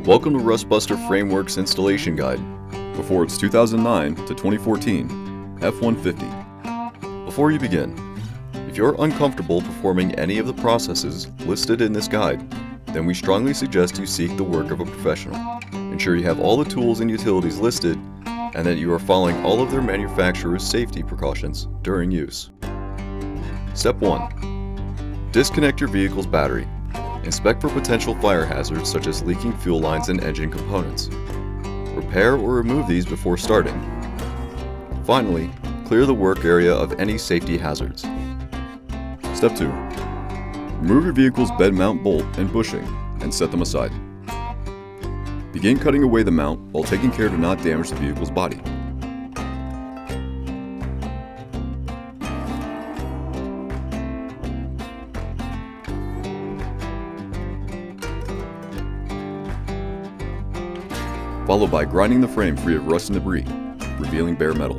Welcome to Rustbuster Framework's installation guide for Ford's 2009 to 2014 F-150. Before you begin, if you're uncomfortable performing any of the processes listed in this guide, then we strongly suggest you seek the work of a professional. Ensure you have all the tools and utilities listed and that you are following all of their manufacturer's safety precautions during use. Step 1. Disconnect your vehicle's battery. Inspect for potential fire hazards such as leaking fuel lines and engine components. Repair or remove these before starting. Finally, clear the work area of any safety hazards. Step 2. Remove your vehicle's bed mount bolt and bushing and set them aside. Begin cutting away the mount while taking care to not damage the vehicle's body. Followed by grinding the frame free of rust and debris, revealing bare metal.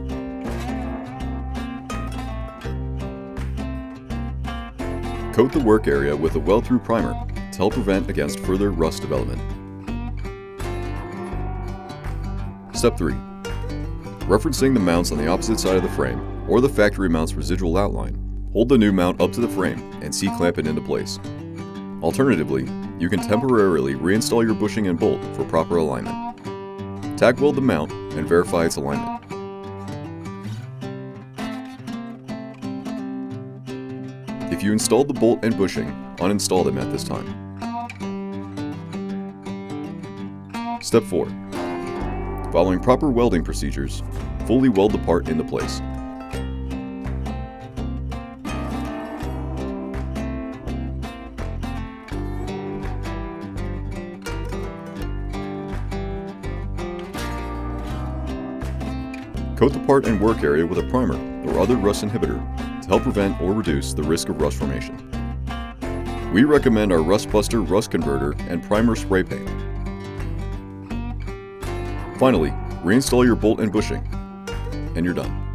Coat the work area with a well-through primer to help prevent against further rust development. Step 3. Referencing the mounts on the opposite side of the frame or the factory mount's residual outline, hold the new mount up to the frame and C-clamp it into place. Alternatively, you can temporarily reinstall your bushing and bolt for proper alignment. Tack weld the mount and verify its alignment. If you installed the bolt and bushing, uninstall them at this time. Step 4. Following proper welding procedures, fully weld the part into place. Coat the part and work area with a primer or other rust inhibitor to help prevent or reduce the risk of rust formation. We recommend our Rustbuster Rust Converter and Primer Spray Paint. Finally, reinstall your bolt and bushing, and you're done.